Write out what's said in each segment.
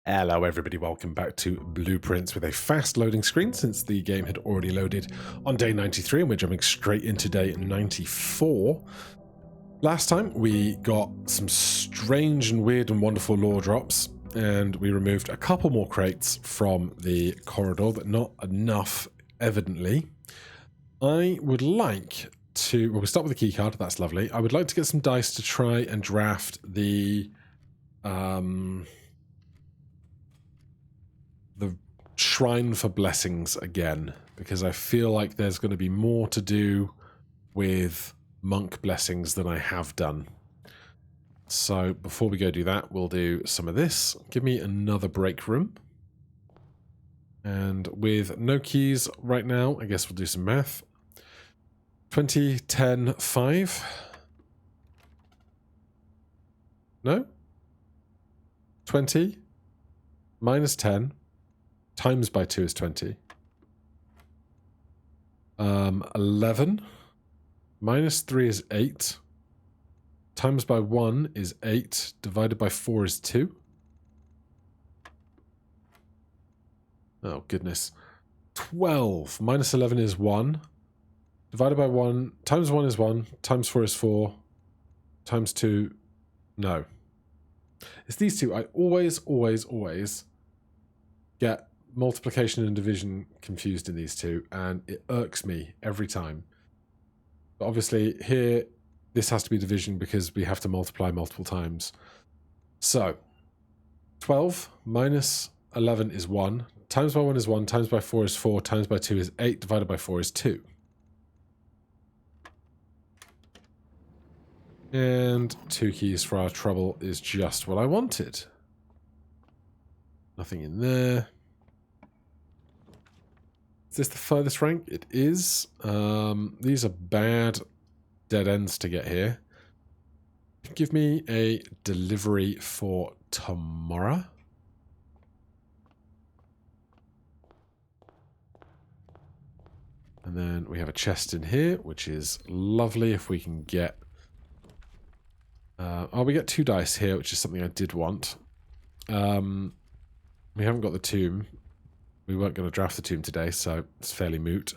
Hello everybody, welcome back to Blueprints with a fast loading screen since the game had already loaded on day 93 and we're jumping straight into day 94. Last time we got some strange and weird and wonderful lore drops and we removed a couple more crates from the corridor, but not enough evidently. I would like to, well, we start with the keycard, that's lovely. I would like to get some dice to try and draft the Shrine for Blessings again, because I feel like there's going to be more to do with monk blessings than I have done. So before we go do that, we'll do some of this. Give me another break room. And with no keys right now, I guess we'll do some math. 20, 10, 5. No? 20 minus 10 times by 2 is 20. 11 minus 3 is 8. Times by 1 is 8. Divided by 4 is 2. Oh, goodness. 12 minus 11 is 1. Divided by 1. Times 1 is 1. Times 4 is 4. Times 2... No. It's these two. I always get multiplication and division confused in these two, and it irks me every time. But obviously here this has to be division because we have to multiply multiple times. So 12 minus 11 is 1, times by 1 is 1, times by 4 is 4, times by 2 is 8, divided by 4 is 2. And 2 keys for our trouble is just what I wanted. Nothing in there. Is this the furthest rank? It is. These are bad dead ends to get here. Give me a delivery for tomorrow. And then we have a chest in here, which is lovely if we can get... we get 2 dice here, which is something I did want. We haven't got the tomb. We weren't going to draft the tomb today, so it's fairly moot.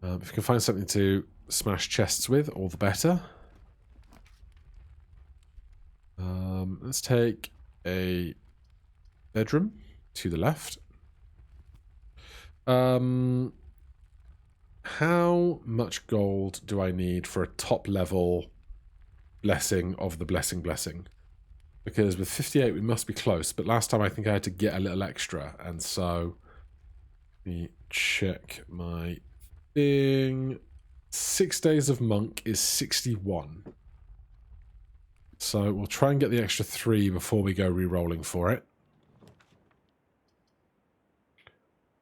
If we can find something to smash chests with, all the better. Let's take a bedroom to the left. How much gold do I need for a top level blessing of the blessing? Because with 58 we must be close, but last time I think I had to get a little extra, and so let me check my thing. 6 days of monk is 61. So we'll try and get the extra 3 before we go re-rolling for it.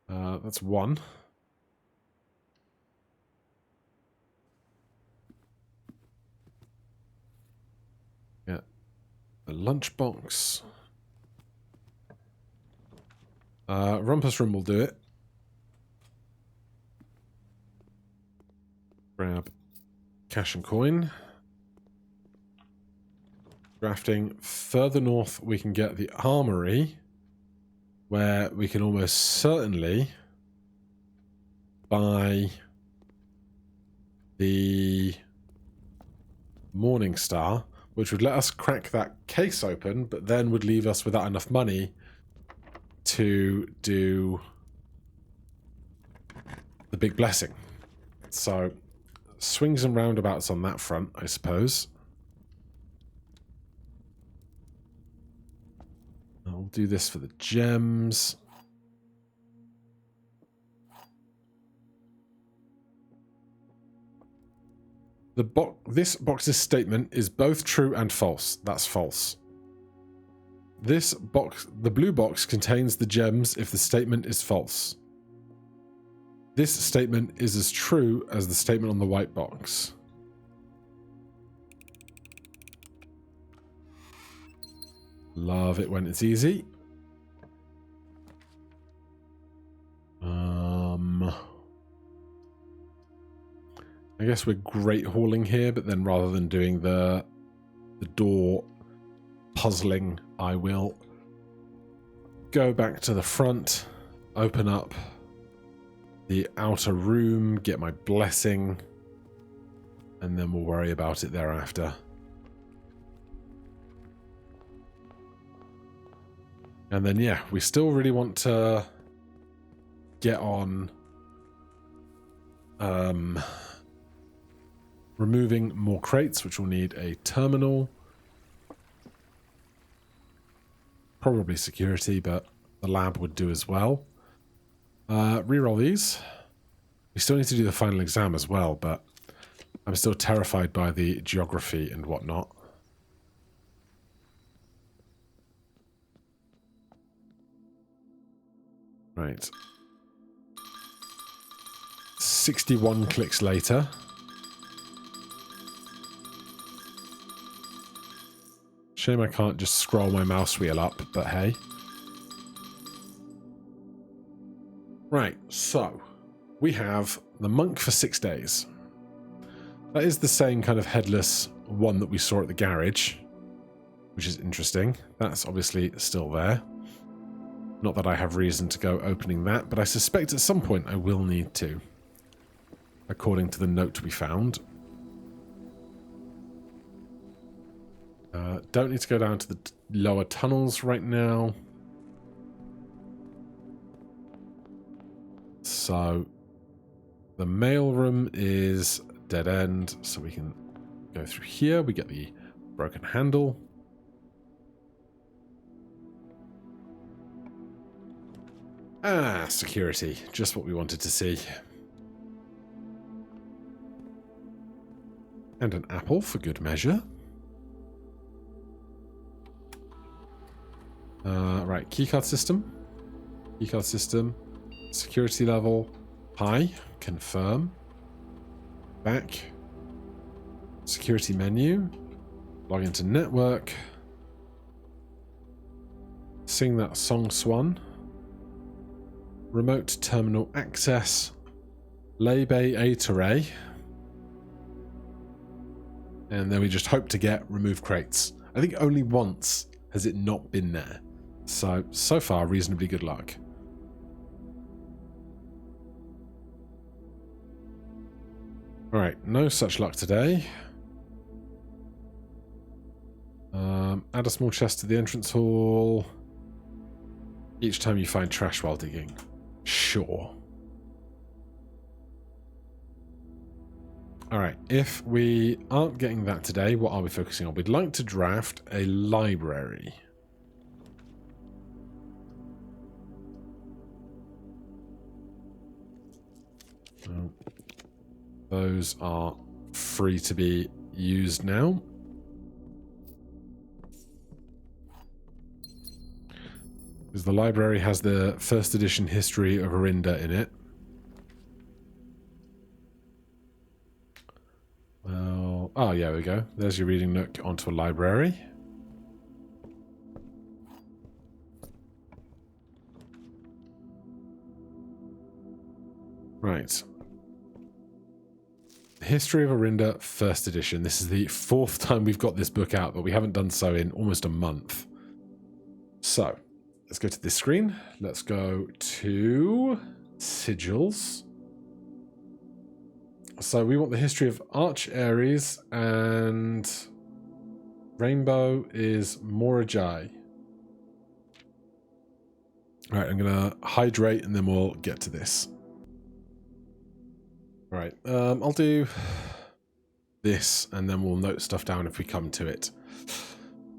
That's 1. A lunchbox. Rumpus room will do it. Grab cash and coin. Drafting. Further north we can get the armory, where we can almost certainly buy the Morning Star, which would let us crack that case open, but then would leave us without enough money to do the big blessing. So, swings and roundabouts on that front, I suppose. I'll do this for the gems. This box's statement is both true and false. That's false. This box, the blue box, contains the gems if the statement is false. This statement is as true as the statement on the white box. Love it when it's easy. I guess we're great hauling here, but then rather than doing the door puzzling, I will go back to the front, open up the outer room, get my blessing, and then we'll worry about it thereafter. And then, yeah, we still really want to get on removing more crates, which will need a terminal. Probably security, but the lab would do as well. Reroll these. We still need to do the final exam as well, but I'm still terrified by the geography and whatnot. Right. 61 clicks later. Shame I can't just scroll my mouse wheel up, but hey. Right, so we have the monk for 6 days. That is the same kind of headless one that we saw at the garage, which is interesting. That's obviously still there. Not that I have reason to go opening that, but I suspect at some point I will need to, according to the note we found. Don't need to go down to the lower tunnels right now. So the mailroom is dead end, so we can go through here. We get the broken handle. Ah, security. Just what we wanted to see. And an apple for good measure. Right, keycard system. Keycard system. Security level. High. Confirm. Back. Security menu. Log into network. Sing that song swan. Remote terminal access. Lay bay A to Ray. And then we just hope to get remove crates. I think only once has it not been there. So far, reasonably good luck. Alright, no such luck today. Add a small chest to the entrance hall. Each time you find trash while digging. Sure. Alright, if we aren't getting that today, what are we focusing on? We'd like to draft a library. Those are free to be used now. Because the library has the first edition history of Orinda in it. Well, oh yeah, there we go. There's your reading nook onto a library. Right. History of Orinda, first edition. This is the 4th time we've got this book out, but we haven't done so in almost a month. So, let's go to this screen. Let's go to Sigils. So we want the history of Arch Ares, and Rainbow is Morajai. Alright, I'm going to hydrate and then we'll get to this. Right, I'll do this and then we'll note stuff down if we come to it.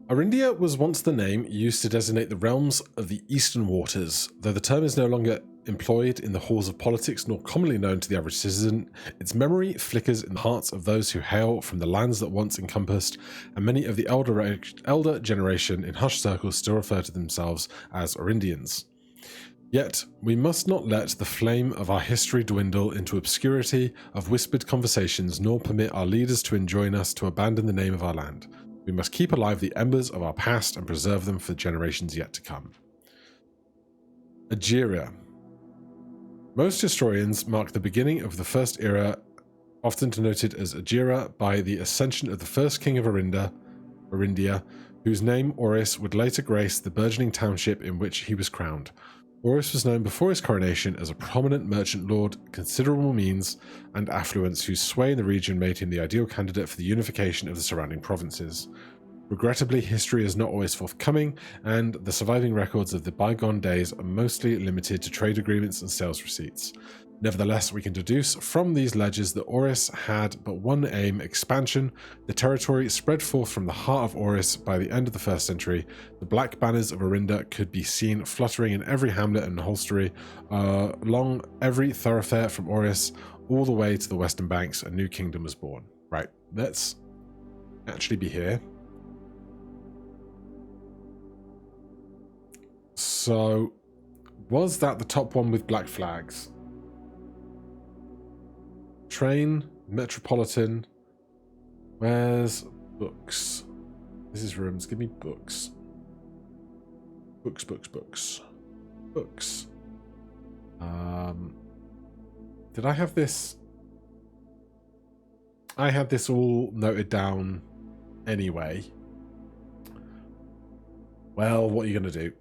Orindia was once the name used to designate the realms of the Eastern Waters. Though the term is no longer employed in the halls of politics nor commonly known to the average citizen, its memory flickers in the hearts of those who hail from the lands that once encompassed, and many of the elder generation in hushed circles still refer to themselves as Orindians. Yet, we must not let the flame of our history dwindle into obscurity of whispered conversations, nor permit our leaders to enjoin us to abandon the name of our land. We must keep alive the embers of our past and preserve them for generations yet to come. Ageria. Most historians mark the beginning of the First Era, often denoted as Ageria, by the ascension of the first king of Orindia, whose name Oris would later grace the burgeoning township in which he was crowned. Oris was known before his coronation as a prominent merchant lord, considerable means and affluence, whose sway in the region made him the ideal candidate for the unification of the surrounding provinces. Regrettably, history is not always forthcoming, and the surviving records of the bygone days are mostly limited to trade agreements and sales receipts. Nevertheless, we can deduce from these ledgers that Oris had but one aim: expansion. The territory spread forth from the heart of Oris. By the end of the 1st century, the black banners of Orinda could be seen fluttering in every hamlet and hostelry, along every thoroughfare from Oris all the way to the western banks. A new kingdom was born. Right, let's actually be here. So, was that the top one with black flags? Train, Metropolitan. Where's books? This is rooms. Give me books. Books. Books. Did I have this? I had this all noted down anyway. Well, what are you going to do?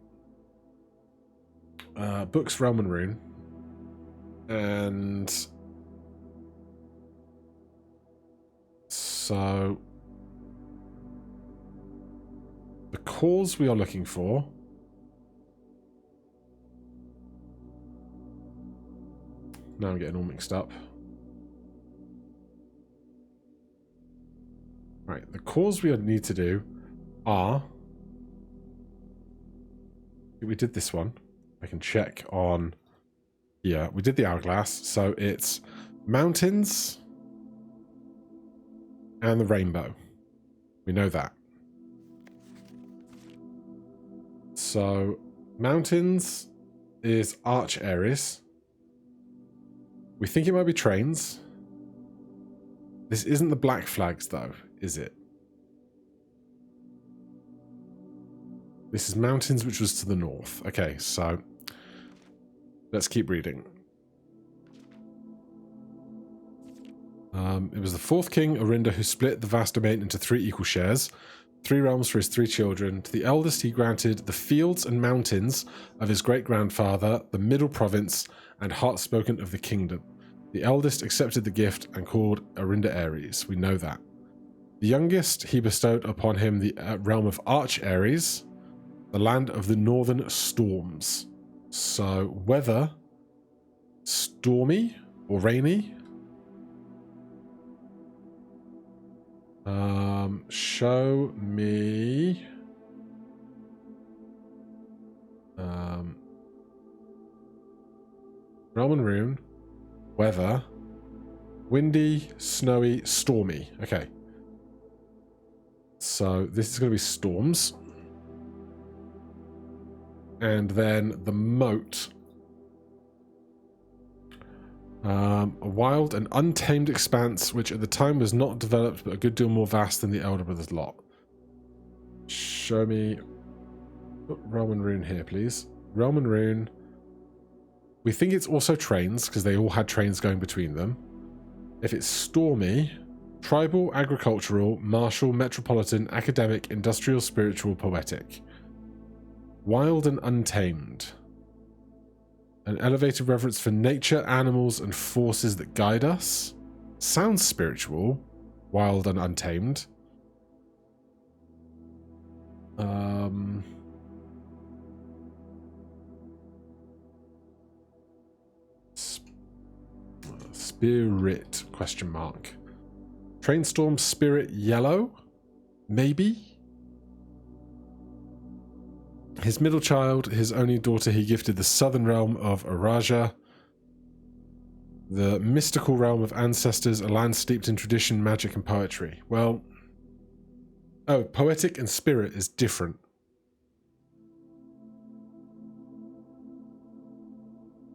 Books, Realm and Rune. And so the cause we are looking for now I'm getting all mixed up. Right, the cause we need to do are, we did this one. I can check on, yeah, we did the hourglass, so it's mountains and the rainbow. We know that. So mountains is arch areas. We think it might be trains. This isn't the black flags though, is it? This is mountains, which was to the north. Okay, so let's keep reading. It was the 4th king, Orinda, who split the vast domain into 3 equal shares, 3 realms for his 3 children. To the eldest he granted the fields and mountains of his great-grandfather, the middle province, and heart-spoken of the kingdom. The eldest accepted the gift and called Orinda Ares. We know that. The youngest he bestowed upon him the realm of Arch Ares, the land of the northern storms. So, weather, stormy or rainy. Show me Realm and Rune, weather, windy, snowy, stormy. Okay. So this is going to be storms. And then the moat. A wild and untamed expanse, which at the time was not developed, but a good deal more vast than the Elder Brothers' lot. Show me... Put Realm and Rune here, please. Realm and Rune. We think it's also trains, because they all had trains going between them. If it's stormy, tribal, agricultural, martial, metropolitan, academic, industrial, spiritual, poetic. Wild and untamed. An elevated reverence for nature, animals, and forces that guide us. Sounds spiritual. Wild and untamed. Spirit, question mark. Trainstorm, spirit, yellow? Maybe? His middle child, his only daughter, he gifted the southern realm of Araja, the mystical realm of ancestors, a land steeped in tradition, magic, and poetry. Well, oh, poetic and spirit is different.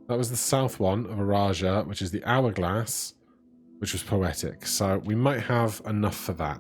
That was the south one of Araja, which is the hourglass, which was poetic. So we might have enough for that.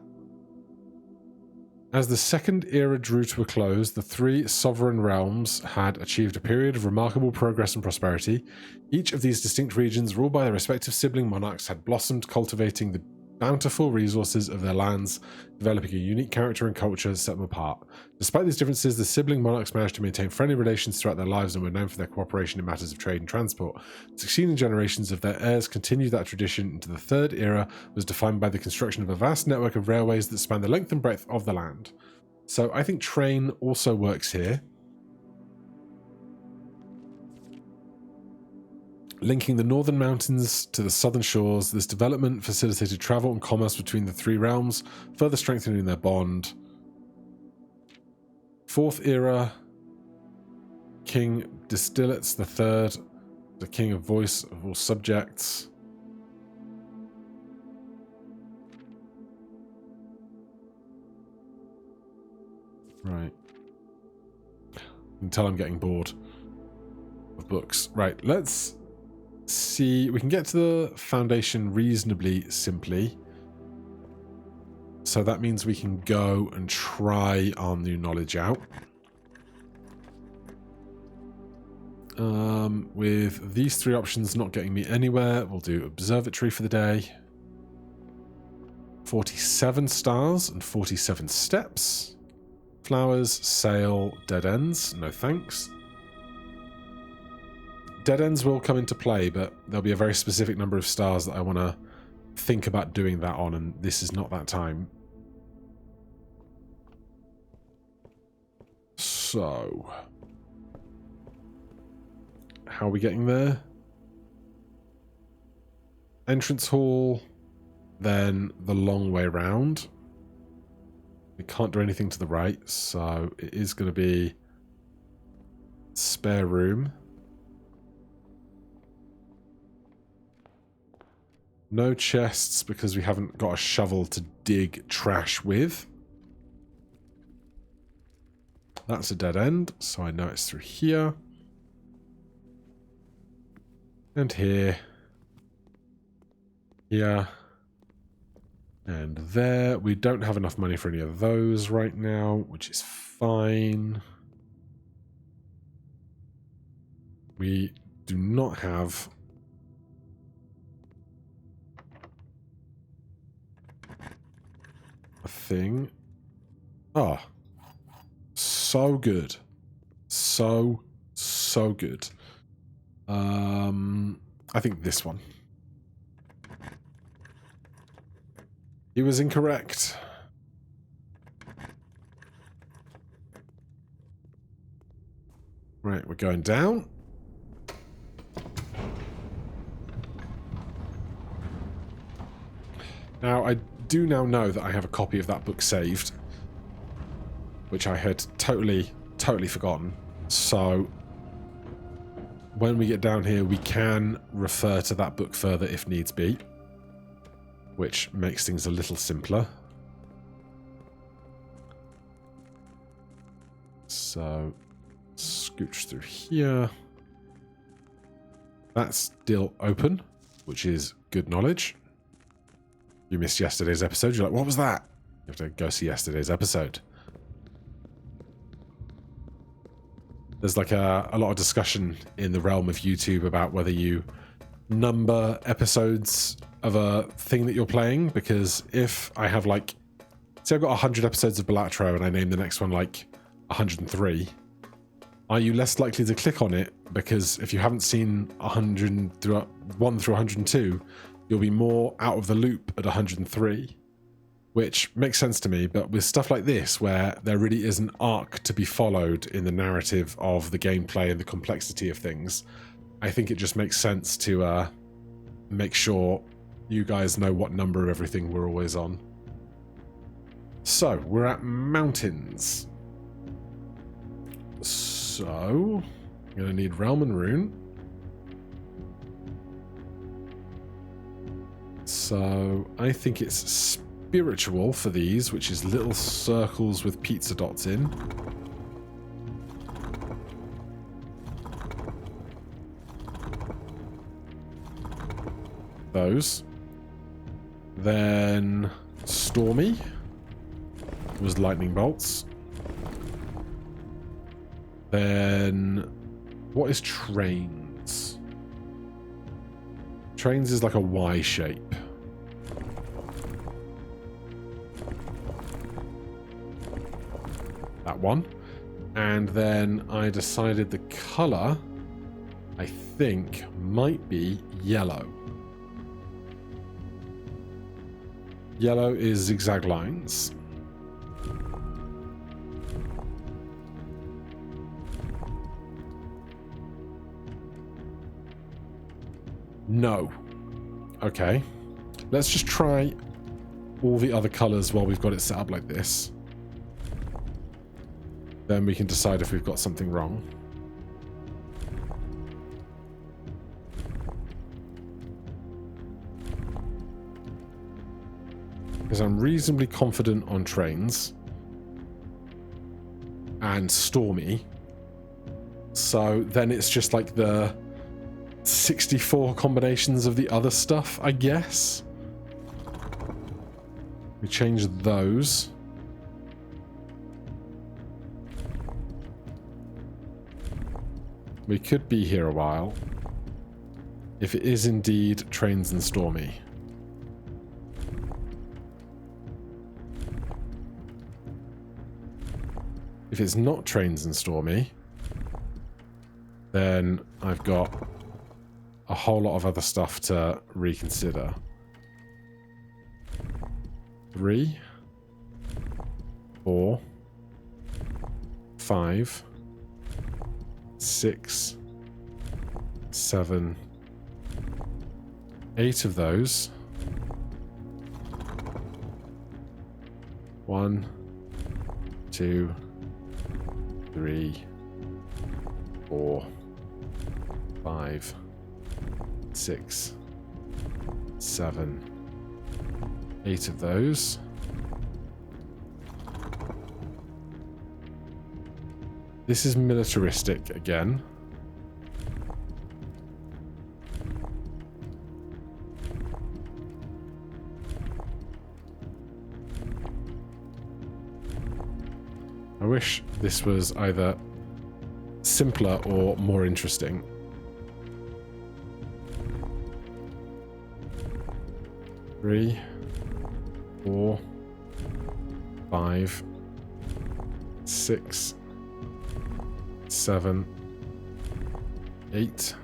As the second era drew to a close, the 3 sovereign realms had achieved a period of remarkable progress and prosperity. Each of these distinct regions, ruled by their respective sibling monarchs, had blossomed, cultivating the bountiful resources of their lands, developing a unique character and culture that set them apart. Despite these differences, the sibling monarchs managed to maintain friendly relations throughout their lives and were known for their cooperation in matters of trade and transport. Succeeding generations of their heirs continued that tradition into the Third Era, was defined by the construction of a vast network of railways that span the length and breadth of the land. So I think train also works here. Linking the northern mountains to the southern shores, this development facilitated travel and commerce between the three realms, further strengthening their bond. Fourth Era, King Distillates III, the king of voice of all subjects. Right. You can tell I'm getting bored of books. Right, let's see. We can get to the foundation reasonably simply. So that means we can go and try our new knowledge out. With these three options not getting me anywhere, we'll do observatory for the day. 47 stars and 47 steps. Flowers, sail, dead ends. No thanks. Dead ends will come into play, but there'll be a very specific number of stars that I want to think about doing that on, and this is not that time. So, how are we getting there? Entrance hall, then the long way round. We can't do anything to the right, so it is going to be spare room. No chests because we haven't got a shovel to dig trash with. That's a dead end, so I know it's through here. And here. Here. And there. We don't have enough money for any of those right now, which is fine. We do not have a thing. Oh. So good. So good. I think this one. He was incorrect. Right, we're going down. Now, I do now know that I have a copy of that book saved, which I had totally forgotten. So when we get down here, we can refer to that book further if needs be, which makes things a little simpler. So scooch through here. That's still open, which is good knowledge. You missed yesterday's episode. You're like, what was that? You have to go see yesterday's episode. There's like a lot of discussion in the realm of YouTube about whether you number episodes of a thing that you're playing, because if I have like, say I've got 100 episodes of Balatro and I name the next one like 103, are you less likely to click on it? Because if you haven't seen 100 through 1 through 102, you'll be more out of the loop at 103. Which makes sense to me, but with stuff like this, where there really is an arc to be followed in the narrative of the gameplay and the complexity of things, I think it just makes sense to make sure you guys know what number of everything we're always on. So, we're at mountains. So, I'm going to need Realm and Rune. So, I think it's spiritual for these, which is little circles with pizza dots in. Those. Then stormy was lightning bolts. Then what is trains? Trains is like a Y shape. one. And then I decided the color, I think, might be yellow. Yellow is zigzag lines. No. Okay. Let's just try all the other colors while we've got it set up like this. Then we can decide if we've got something wrong. Because I'm reasonably confident on trains. And stormy. So then it's just like the 64 combinations of the other stuff, I guess. We change those. We could be here a while. If it is indeed trains and stormy. If it's not trains and stormy, then I've got a whole lot of other stuff to reconsider. 3, 4, 5, 6, 7, 8 of those. 1, 2, 3, 4, 5, 6, 7, 8 of those. This is militaristic again. I wish this was either simpler or more interesting. Three, 4, 5, 6, 7, 8.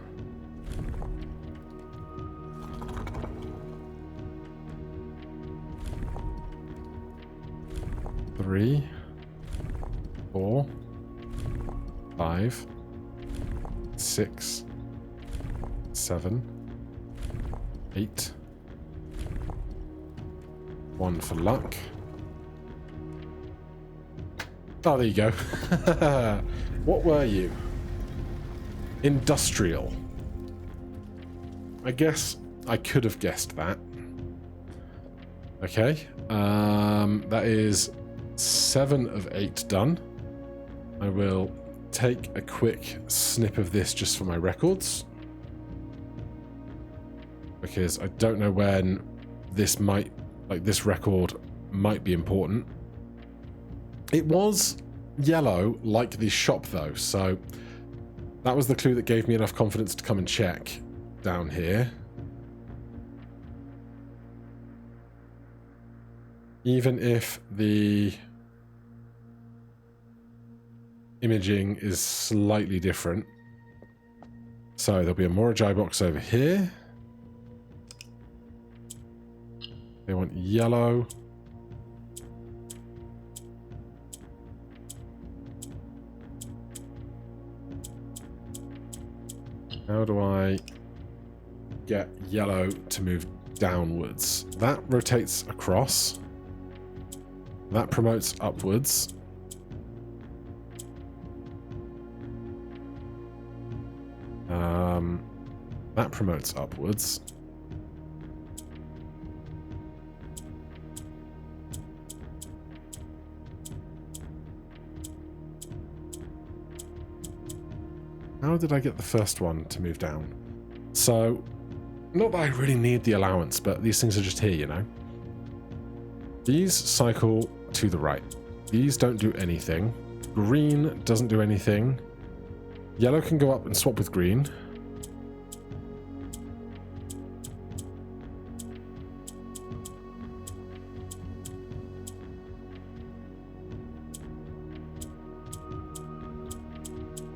Three, 4, 5, 6, 7, 8. 1 for luck. Oh, there you go. What were you? Industrial. I guess I could have guessed that. Okay. That is 7 of 8 done. I will take a quick snip of this just for my records. Because I don't know when this might, like this record might be important. It was yellow like the shop though, so that was the clue that gave me enough confidence to come and check down here. Even if the imaging is slightly different. So there'll be a Morajai box over here. They want yellow. How do I get yellow to move downwards? That rotates across. That promotes upwards. That promotes upwards. How did I get the first one to move down? So, not that I really need the allowance, but these things are just here, you know? These cycle to the right. These don't do anything. Green doesn't do anything. Yellow can go up and swap with green.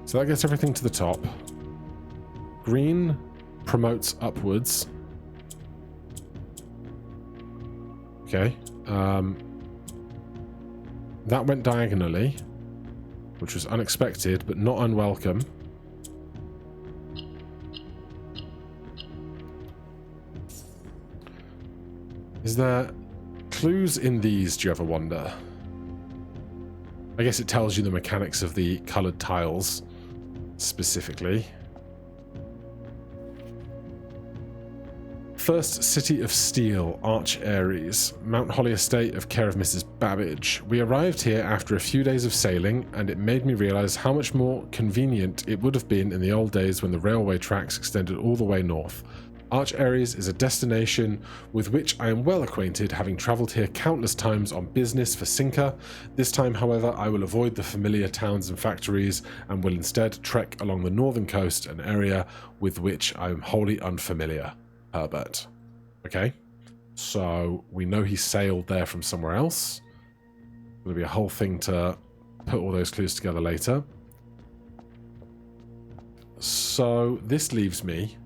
So that gets everything to the top. Green promotes upwards. Okay. That went diagonally, which was unexpected, but not unwelcome. Is there clues in these, do you ever wonder? I guess it tells you the mechanics of the coloured tiles, specifically. First City of Steel, Arch Aries, Mount Holly Estate of care of Mrs. Babbage. We arrived here after a few days of sailing, and it made me realise how much more convenient it would have been in the old days when the railway tracks extended all the way north. Arch Aries is a destination with which I am well acquainted, having travelled here countless times on business for Cinca. This time, however, I will avoid the familiar towns and factories and will instead trek along the northern coast, an area with which I am wholly unfamiliar. Herbert. Okay, so we know he sailed there from somewhere else. There'll be a whole thing to put all those clues together later. So this leaves me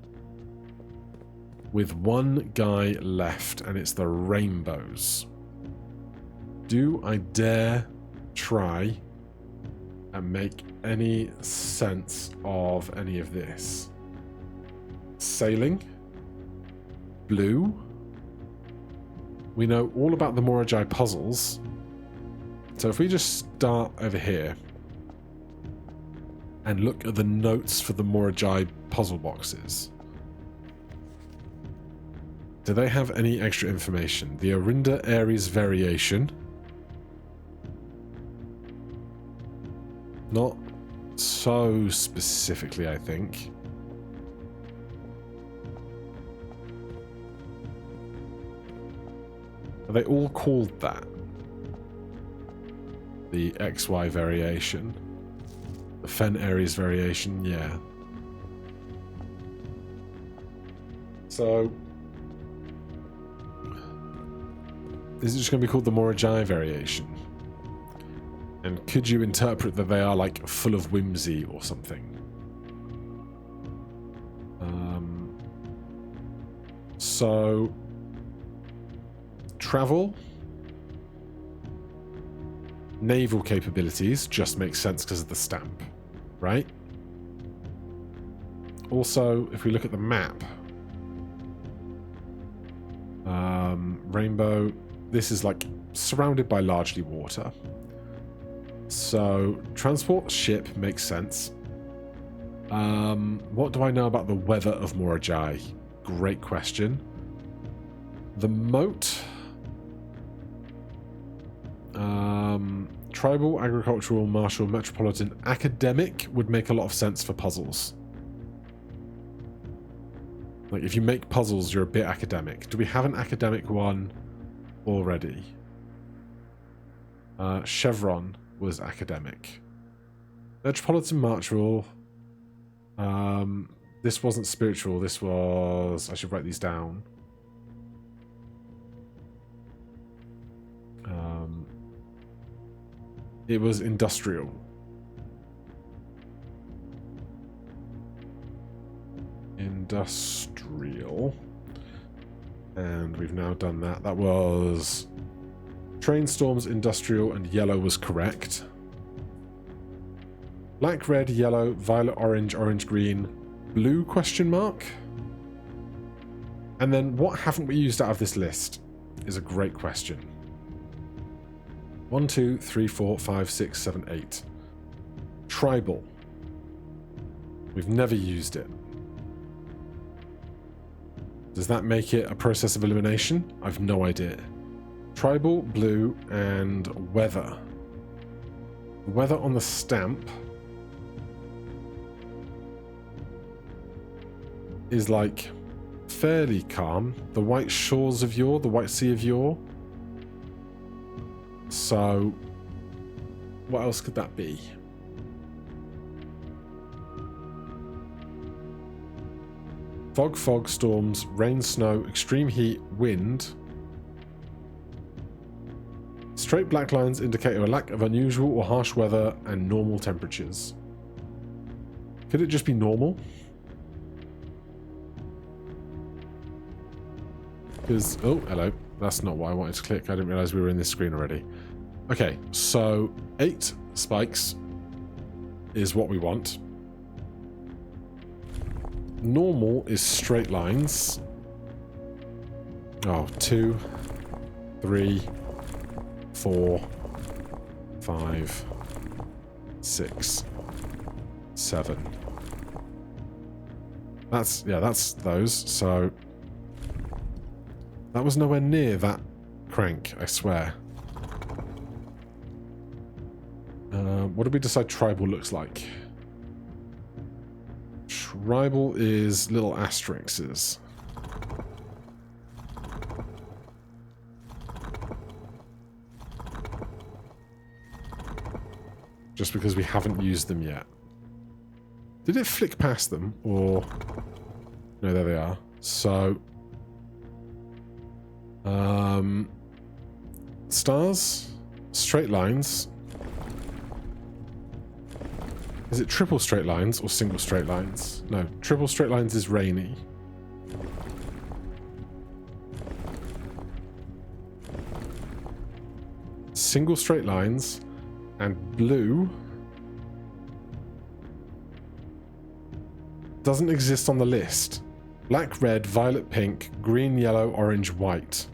with one guy left, and it's the rainbows. Do I dare try and make any sense of any of this? Sailing. Blue. We know all about the Morajai puzzles. So if we just start over here and look at the notes for the Morajai puzzle boxes. Do they have any extra information? The Orinda Aries variation. Not so specifically, I think. Are they all called that? The XY variation. The Fen Aries variation, yeah. So is it just going to be called the Morajai variation? And could you interpret that they are like full of whimsy or something? So travel, naval capabilities just makes sense because of the stamp, right? Also, if we look at the map, rainbow, this is like surrounded by largely water. So transport ship makes sense. What do I know about the weather of Morajai? Great question. The moat. Tribal, agricultural, martial, metropolitan, academic would make a lot of sense for puzzles. Like, if you make puzzles, you're a bit academic. Do we have an academic one already? Chevron was academic. Metropolitan, martial. This wasn't spiritual. This was... I should write these down. It was industrial. Industrial. And we've now done that. That was train storms, industrial, and yellow was correct. Black, red, yellow, violet, orange, orange, green, blue question mark. And then what haven't we used out of this list is a great question. 1, 2, 3, 4, 5, 6, 7, 8. Tribal. We've never used it. Does that make it a process of elimination? I've no idea. Tribal, blue, and weather. Weather on the stamp is like fairly calm. The white shores of Yore, the white sea of Yore. So, what else could that be? Fog, fog, storms, rain, snow, extreme heat, wind. Straight black lines indicate a lack of unusual or harsh weather and normal temperatures. Could it just be normal? Because, oh, hello. That's not what I wanted to click. I didn't realize we were in this screen already. Okay, so 8 spikes is what we want. Normal is straight lines. Oh, 2, 3, 4, 5, 6, 7. That's, yeah, that's those. So that was nowhere near that crank, I swear. What did we decide tribal looks like? Tribal is little asterisks. Just because we haven't used them yet. Did it flick past them, or... No, there they are. So... stars, straight lines. Is it triple straight lines or single straight lines? No, triple straight lines is rainy. Single straight lines and blue doesn't exist on the list. Black, red, violet, pink, green, yellow, orange, white.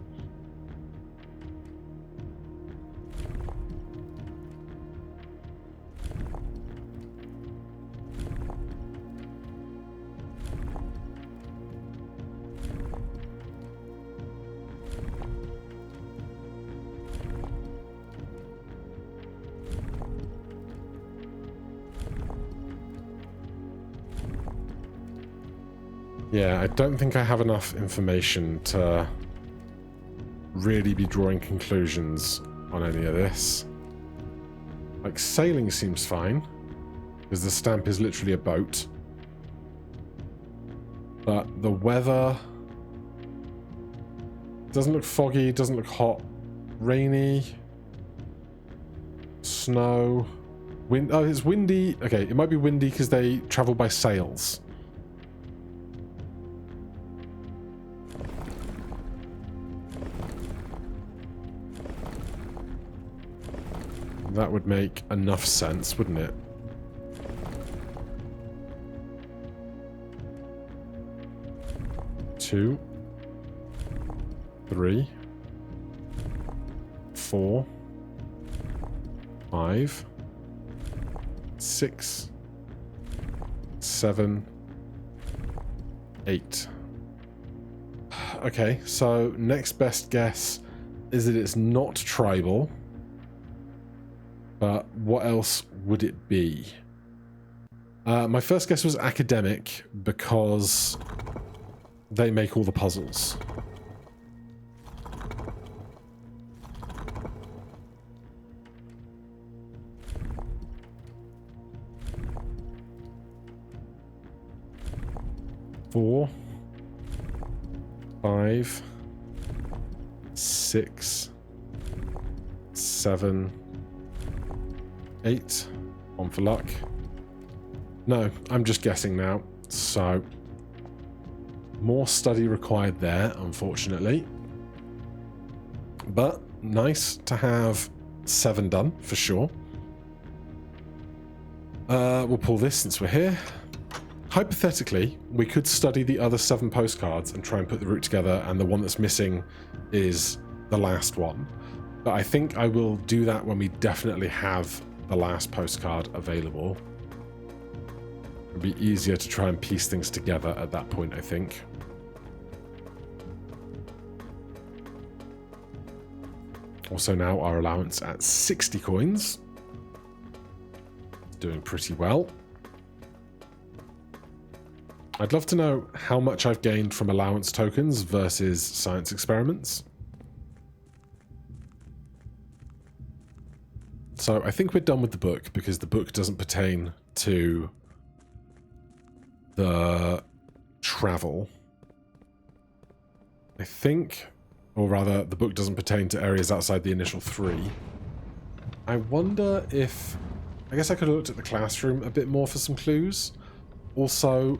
Yeah, I don't think I have enough information to really be drawing conclusions on any of this. Like, sailing seems fine, because the stamp is literally a boat. But the weather doesn't look foggy, doesn't look hot, rainy, snow, wind. Oh, it's windy. Okay, it might be windy because they travel by sails. That would make enough sense, wouldn't it? Two, 3, 4, 5, 6, 7, 8. Okay, so next best guess is that it's not tribal. But what else would it be? My first guess was academic because they make all the puzzles. Four, 5, 6, 7, 8. One for luck. No, I'm just guessing now. So, more study required there, unfortunately. But nice to have 7 done, for sure. We'll pull this since we're here. Hypothetically, we could study the other 7 postcards and try and put the route together, and the one that's missing is the last one. But I think I will do that when we definitely have the last postcard available. It'll be easier to try and piece things together at that point, I think. Also now our allowance at 60 coins. Doing pretty well. I'd love to know how much I've gained from allowance tokens versus science experiments. So I think we're done with the book because the book doesn't pertain to the travel. I think, or rather, the book doesn't pertain to areas outside the initial 3. I wonder if... I guess I could have looked at the classroom a bit more for some clues. Also,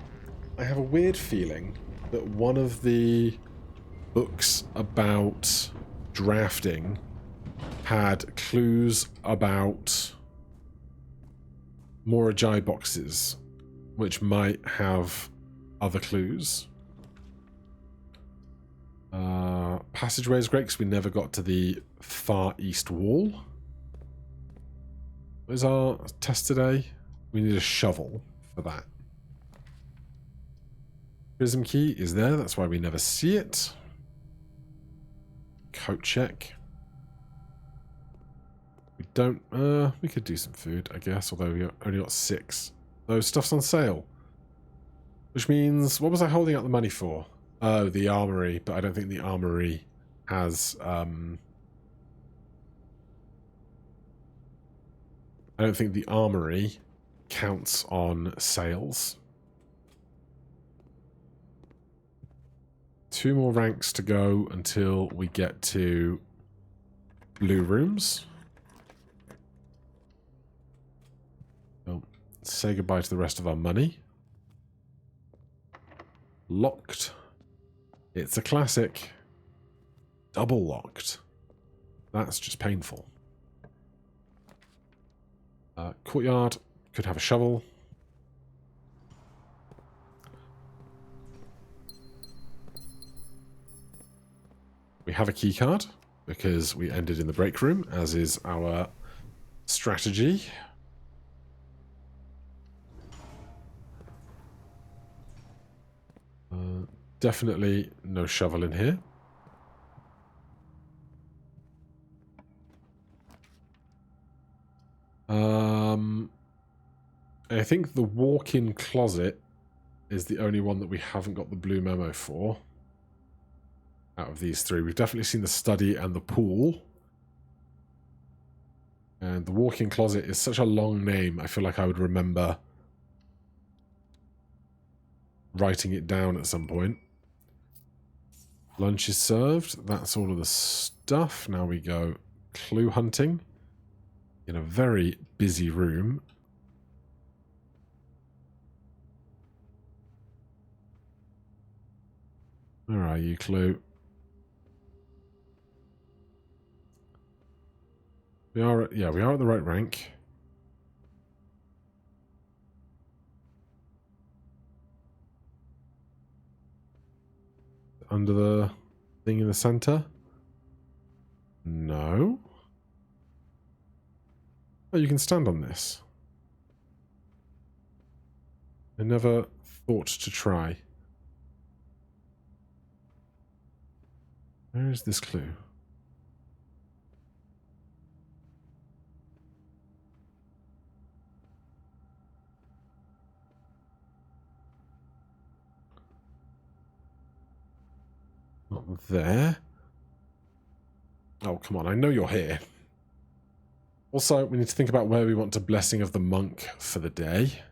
I have a weird feeling that one of the books about drafting had clues about Morajai boxes, which might have other clues. Passageway is great because we never got to the far east wall. What is our test today? We need a shovel for that. Prism key is there, that's why we never see it. Coat check. We don't, we could do some food, I guess, although we only got 6. Those stuff's on sale. Which means, what was I holding out the money for? Oh, the armory, but I don't think the armory has, I don't think the armory counts on sales. 2 more ranks to go until we get to blue rooms. So, say goodbye to the rest of our money. Locked. It's a classic. Double locked. That's just painful. Courtyard. Could have a shovel. We have a key card because we ended in the break room, as is our strategy. Definitely no shovel in here. I think the walk-in closet is the only one that we haven't got the blue memo for. Out of these 3. We've definitely seen the study and the pool. And the walk-in closet is such a long name, I feel like I would remember writing it down at some point. Lunch is served. That's all of the stuff. Now we go clue hunting in a very busy room. Where are you, Clue? We are at, yeah, we are at the right rank. Under the thing in the center? No. Oh, you can stand on this. I never thought to try. Where is this clue? Not there. Oh, come on, I know you're here. Also, we need to think about where we want to Blessing of the Monk for the day,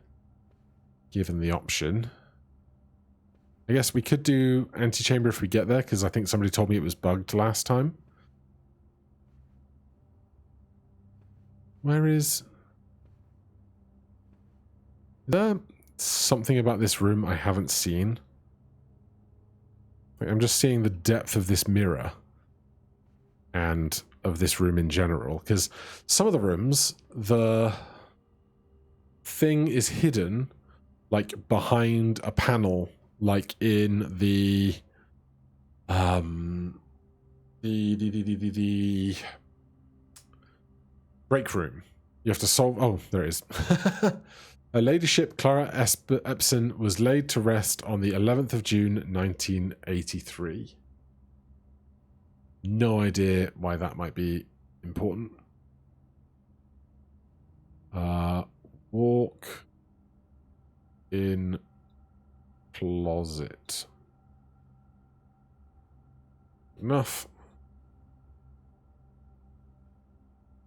given the option. I guess we could do Antechamber if we get there, because I think somebody told me it was bugged last time. Where is there something about this room I haven't seen? Like, I'm just seeing the depth of this mirror and of this room in general, because some of the rooms, the thing is hidden like behind a panel, like in the break room. You have to solve. Oh, there it is. Her ladyship Clara Epson was laid to rest on the 11th of June 1983. No idea why that might be important. Walk in closet. Enough.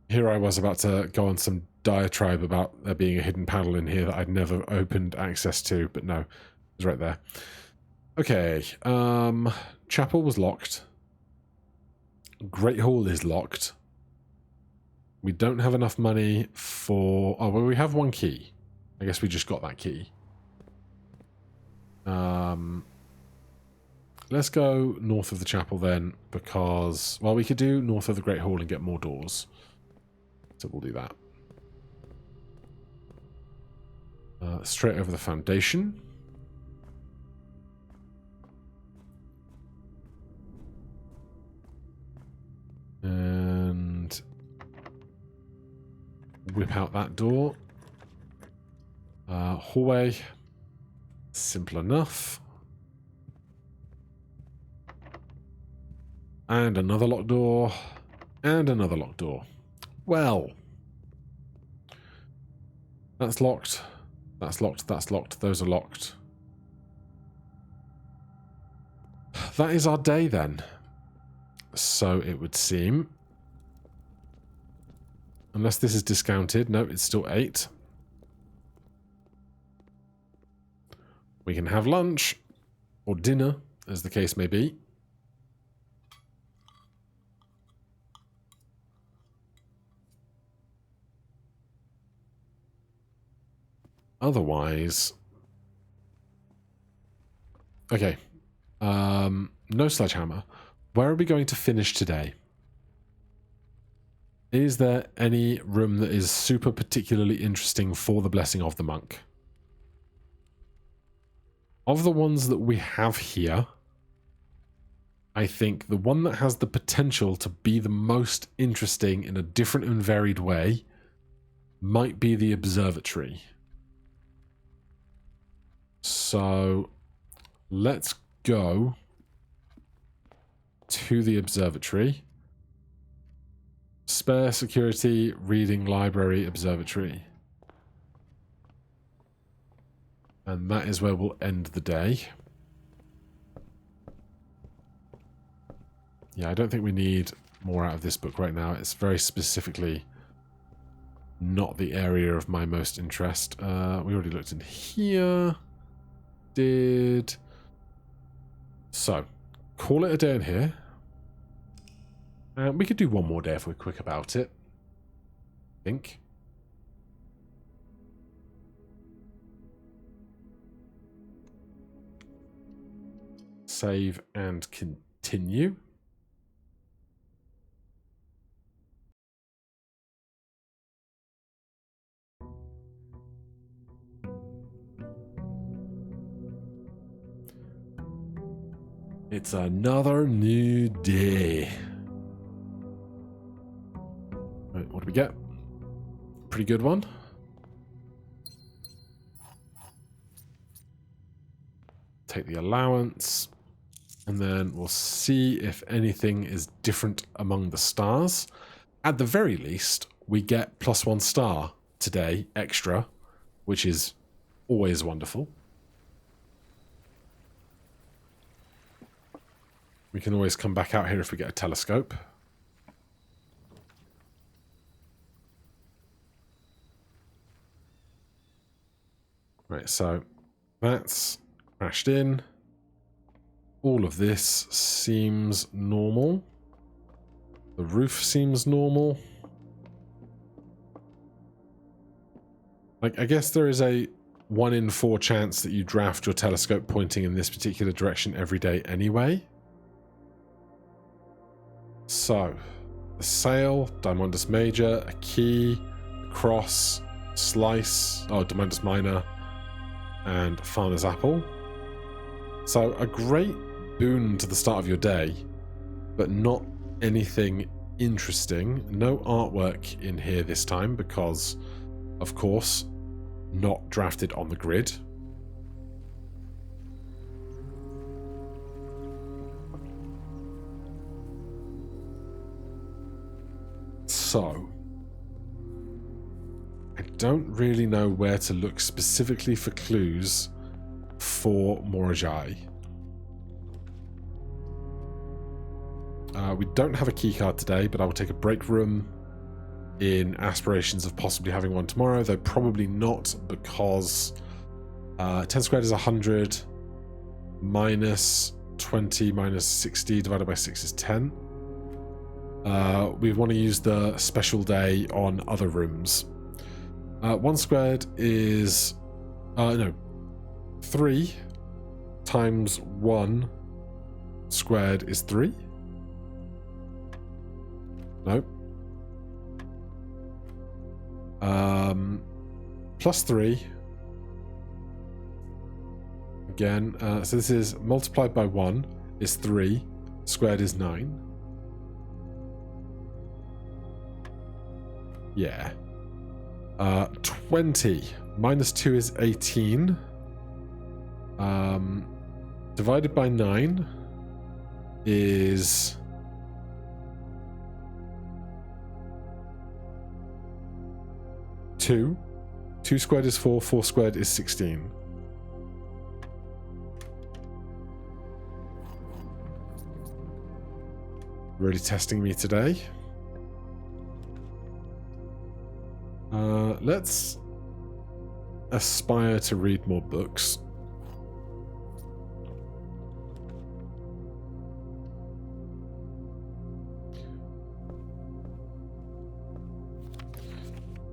Here I was about to go on some diatribe about there being a hidden panel in here that I'd never opened access to, but no, it was right there. Okay, chapel was locked. Great Hall is locked. We don't have enough money for... Oh, well, we have one key. I guess we just got that key. Let's go north of the chapel then, because, well, we could do north of the Great Hall and get more doors. So we'll do that. Straight over the foundation. And whip out that door. Hallway. Simple enough. And another locked door. And another locked door. Well. That's locked. That's locked. That's locked. Those are locked. That is our day then. So it would seem. Unless this is discounted. No, it's still 8. We can have lunch. Or dinner, as the case may be. Otherwise... Okay. No sledgehammer. Where are we going to finish today? Is there any room that is super particularly interesting for the Blessing of the Monk? Of the ones that we have here, I think the one that has the potential to be the most interesting in a different and varied way might be the observatory. So let's go to the observatory. Spare security, reading library, observatory. And that is where we'll end the day. Yeah, I don't think we need more out of this book right now. It's very specifically not the area of my most interest. We already looked in here. So, call it a day in here. We could do one more day if we're quick about it. I think. Save and continue. It's another new day. Right, what do we get? Pretty good one. Take the allowance. And then we'll see if anything is different among the stars. At the very least, we get +1 star today, extra, which is always wonderful. We can always come back out here if we get a telescope. Right, so that's crashed in. All of this seems normal. The roof seems normal. Like, I guess there is a 1 in 4 chance that you draft your telescope pointing in this particular direction every day anyway. So, a sail, Diamondus Major, a key, a cross, slice, Diamondus Minor, and Farmer's Apple. So, a great boon to the start of your day, but not anything interesting. No artwork in here this time because, of course, not drafted on the grid. So, I don't really know where to look specifically for clues for Morajai. We don't have a keycard today, but I will take a break room in aspirations of possibly having one tomorrow, though probably not because 10 squared is 100, minus 20 minus 60 divided by 6 is 10. We want to use the special day on other rooms. 1 squared is 3 times 1 squared is 3? No. Plus 3. Again, so this is multiplied by 1 is 3, squared is 9. Yeah. 20 minus 2 is 18. Divided by 9 is 2. 2 squared is 4, 4 squared is 16. Really testing me today. Let's aspire to read more books.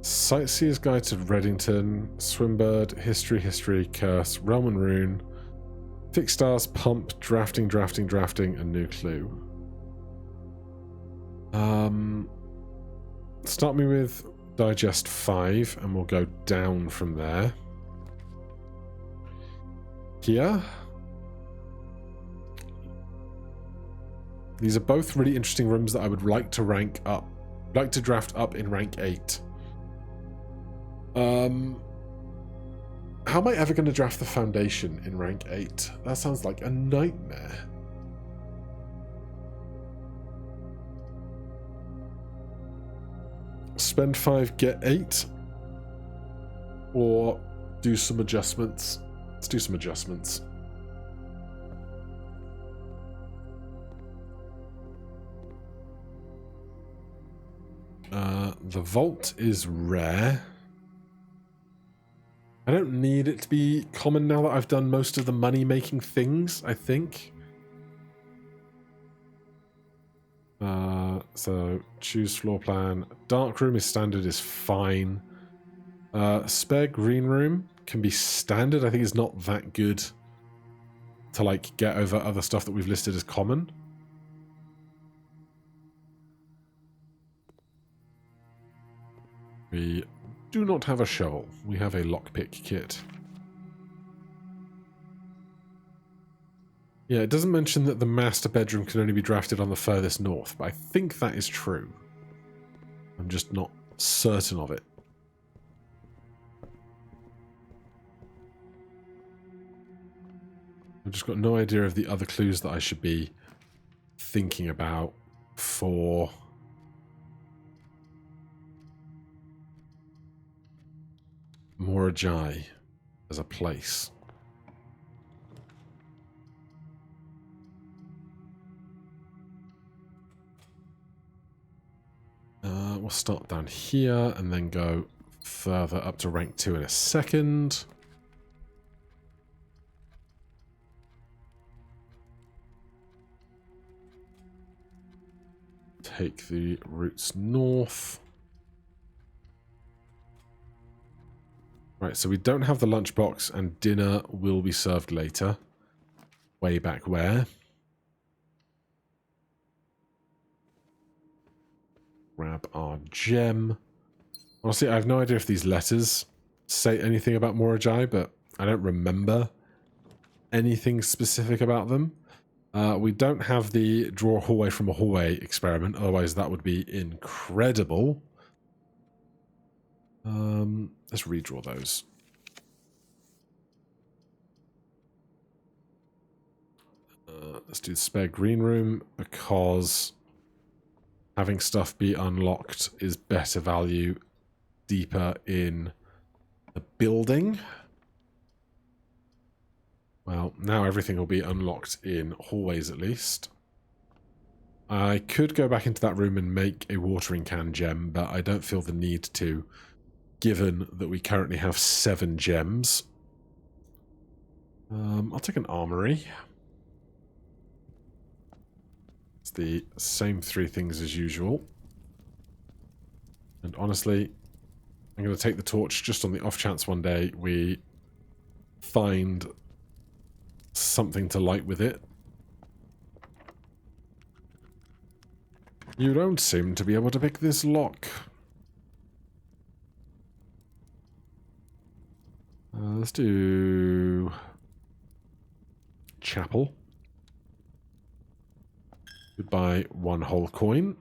Sightseer's Guide to Reddington, Swimbird, History, Curse, Realm and Rune, Fixed Stars, Pump, Drafting, and New Clue. Start me with Digest 5, and we'll go down from there. Here. These are both really interesting rooms that I would like to rank up. Like to draft up in rank 8. How am I ever going to draft the Foundation in rank 8? That sounds like a nightmare. Spend 5, get 8? Or do some adjustments? Let's do some adjustments. The Vault is rare. I don't need it to be common now that I've done most of the money-making things, I think. So, choose floor plan. Dark room is standard, is fine. Spare green room can be standard. I think it's not that good to, like, get over other stuff that we've listed as common. We do not have a shovel. We have a lockpick kit. Yeah, it doesn't mention that the master bedroom can only be drafted on the furthest north, but I think that is true. I'm just not certain of it. I've just got no idea of the other clues that I should be thinking about for Morajai as a place. We'll start down here and then go further up to rank 2 in a second. Take the routes north. Right, so we don't have the lunchbox, and dinner will be served later. Way back where? Grab our gem. Honestly, I have no idea if these letters say anything about Morajai, but I don't remember anything specific about them. We don't have the draw a hallway from a hallway experiment, otherwise that would be incredible. Let's redraw those. Let's do the spare green room, because having stuff be unlocked is better value deeper in the building. Well, now everything will be unlocked in hallways at least. I could go back into that room and make a watering can gem, but I don't feel the need to, given that we currently have 7 gems. I'll take an armory. It's the same 3 things as usual. And honestly, I'm going to take the torch just on the off chance one day we find something to light with it. You don't seem to be able to pick this lock. Let's do chapel. Goodbye, 1 whole coin.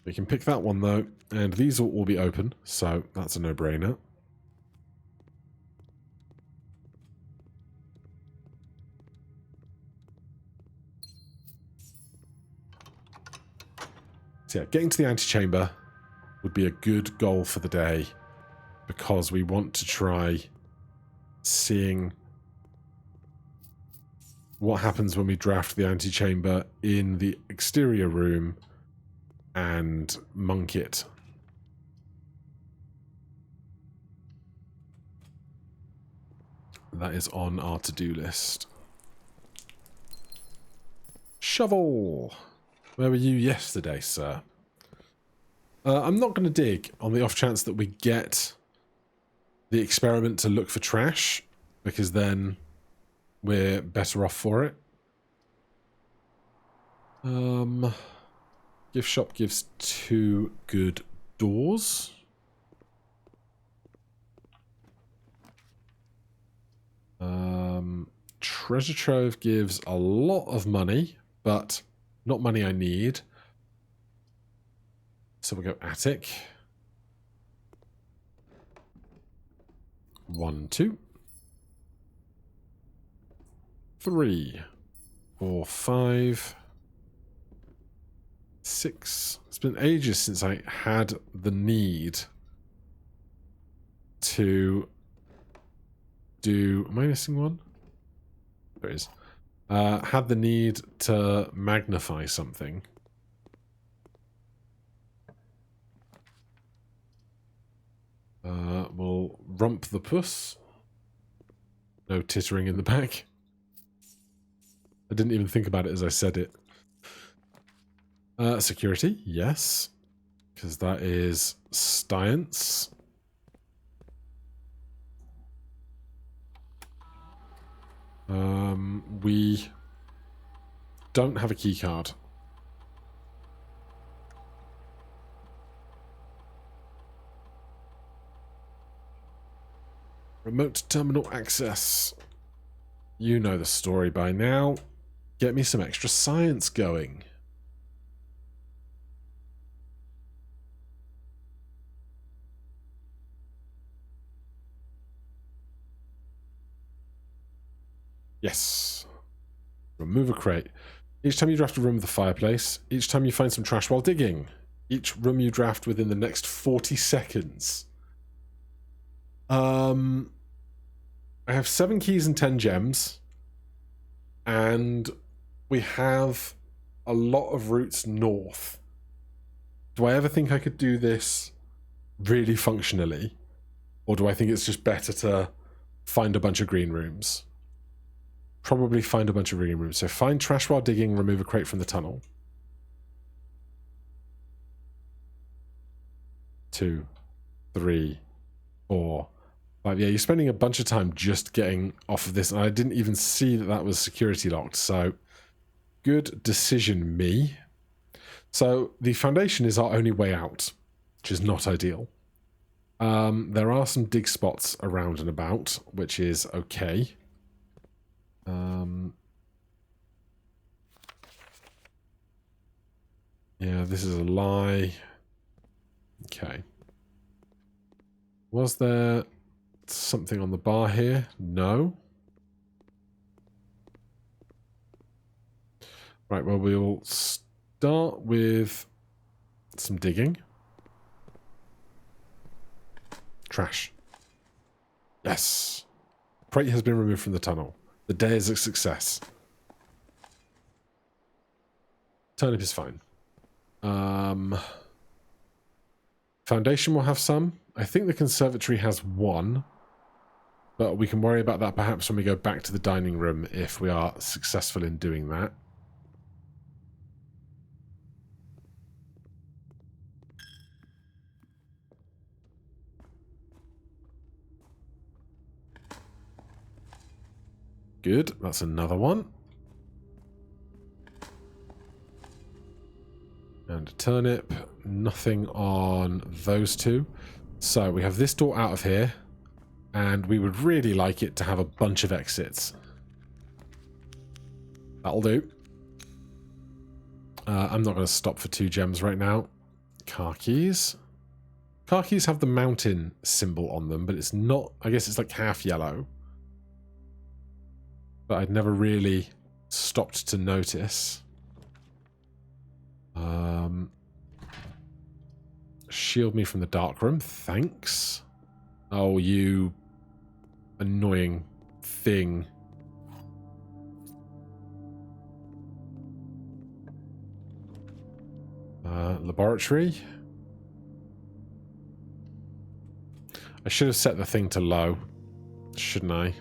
We can pick that one though, and these will all be open, so that's a no-brainer. So yeah, getting to the antechamber would be a good goal for the day, because we want to try seeing what happens when we draft the antechamber in the exterior room and monk it. That is on our to-do list. Shovel! Where were you yesterday, sir? I'm not going to dig on the off chance that we get the experiment to look for trash, because then we're better off for it. Gift shop gives 2 good doors. Treasure trove gives a lot of money, but not money I need. So we'll go attic. 1, 2, 3, 4, 5, 6. It's been ages since I had the need to do... Am I missing one? There it is. Had the need to magnify something. We'll rump the puss. No tittering in the back. I didn't even think about it as I said it. Security, yes. Because that is science. We don't have a key card. Remote terminal access. You know the story by now. Get me some extra science going. Yes. Remove a crate. Each time you draft a room with a fireplace. Each time you find some trash while digging. Each room you draft within the next 40 seconds. I have 7 keys and 10 gems. And we have a lot of routes north. Do I ever think I could do this really functionally? Or do I think it's just better to find a bunch of green rooms? Probably find a bunch of green rooms. So find trash while digging, remove a crate from the tunnel. 2, 3, 4, 5. Yeah, you're spending a bunch of time just getting off of this. And I didn't even see that that was security locked. So good decision, me. So the foundation is our only way out, which is not ideal. There are some dig spots around and about, which is okay. Yeah, this is a lie. Okay. Was there something on the bar here? No. Right, well, we'll start with some digging. Trash. Yes. Crate has been removed from the tunnel. The day is a success. Turnip is fine. Foundation will have some. I think the conservatory has 1. But we can worry about that perhaps when we go back to the dining room if we are successful in doing that. Good, that's another one. And a turnip. Nothing on those two. So we have this door out of here. And we would really like it to have a bunch of exits. That'll do. I'm not going to stop for 2 gems right now. Car keys. Car keys have the mountain symbol on them, but it's not... I guess it's like half yellow. But I'd never really stopped to notice. Shield me from the dark room. Thanks. Oh, you annoying thing. Laboratory. I should have set the thing to low, shouldn't I?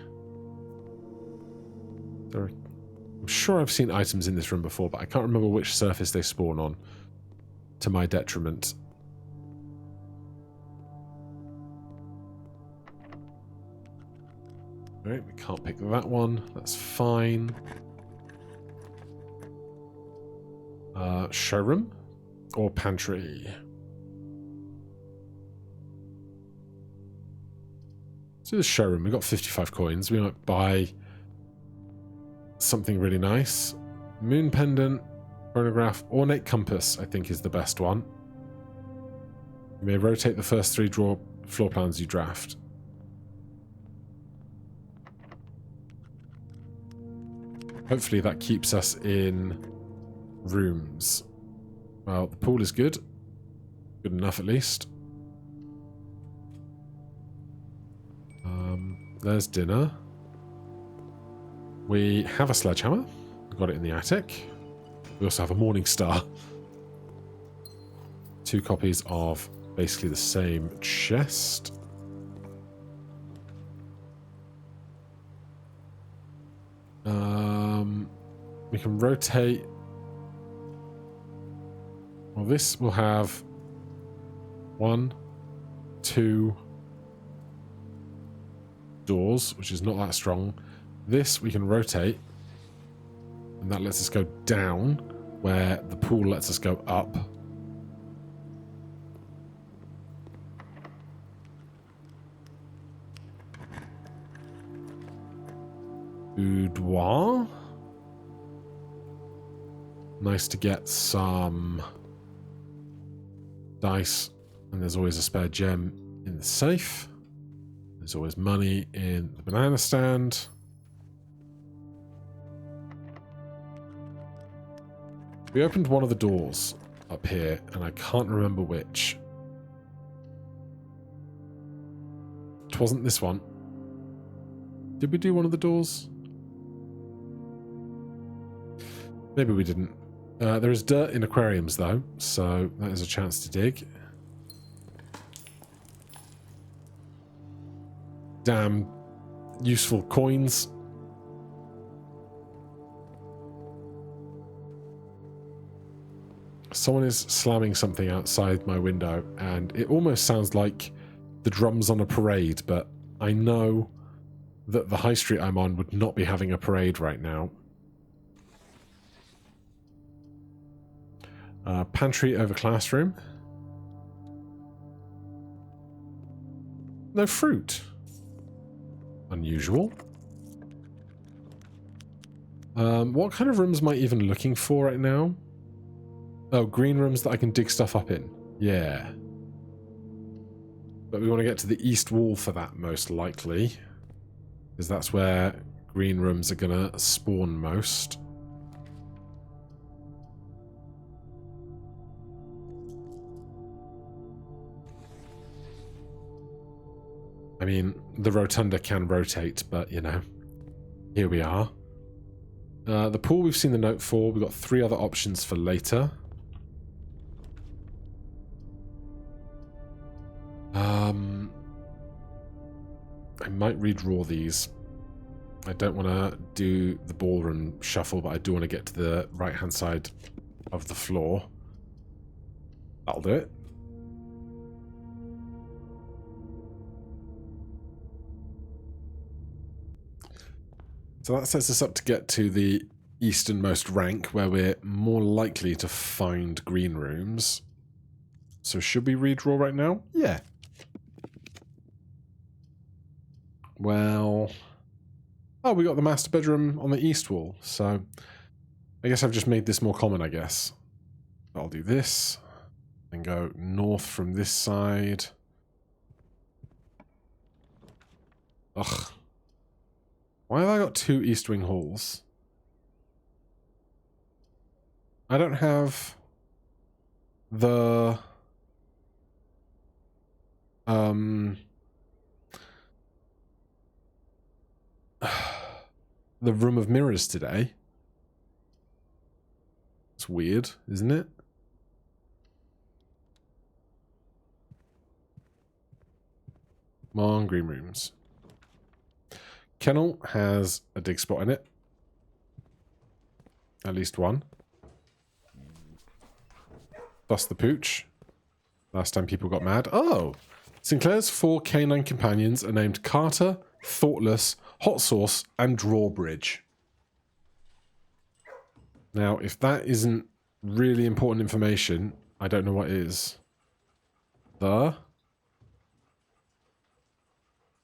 I'm sure I've seen items in this room before, but I can't remember which surface they spawn on, to my detriment. Alright, we can't pick that one. That's fine. Showroom or pantry? Let's do the showroom. We've got 55 coins. We might buy something really nice. Moon pendant, chronograph, ornate compass, I think is the best one. You may rotate the first 3 floor plans you draft. Hopefully that keeps us in rooms. Well, the pool is good. Good enough, at least. There's dinner. We have a sledgehammer. We've got it in the attic. We also have a morning star. 2 copies of basically the same chest. We can rotate. Well, this will have 1, 2 doors, which is not that strong. This we can rotate, and that lets us go down, where the pool lets us go up. Boudoir. Nice to get some dice, and there's always a spare gem in the safe. There's always money in the banana stand. We opened one of the doors up here, and I can't remember which. It wasn't this one. Did we do one of the doors? Maybe we didn't. There is dirt in aquariums, though, so that is a chance to dig. Damn useful coins. Someone is slamming something outside my window, and it almost sounds like the drums on a parade, but I know that the high street I'm on would not be having a parade right now. Pantry over classroom. No fruit. Unusual. What kind of rooms am I even looking for right now? Oh, green rooms that I can dig stuff up in. Yeah. But we want to get to the east wall for that, most likely. Because that's where green rooms are going to spawn most. I mean, the rotunda can rotate, but, you know, here we are. The pool we've seen the note for. We've got 3 other options for later. I might redraw these. I don't want to do the ballroom shuffle, but I do want to get to the right-hand side of the floor. That'll do it. Let's So that sets us up to get to the easternmost rank, where we're more likely to find green rooms. So should we redraw right now? Yeah. Well... Oh, we got the master bedroom on the east wall, so... I guess I've just made this more common, I guess. I'll do this, and go north from this side. Ugh. Why have I got 2 east wing halls? I don't have the... the room of mirrors today. It's weird, isn't it? Come on, green rooms. Kennel has a dig spot in it. At least one. Bust the pooch. Last time people got mad. Oh! Sinclair's 4 canine companions are named Carter, Thoughtless, Hot Sauce, and Drawbridge. Now, if that isn't really important information, I don't know what is. The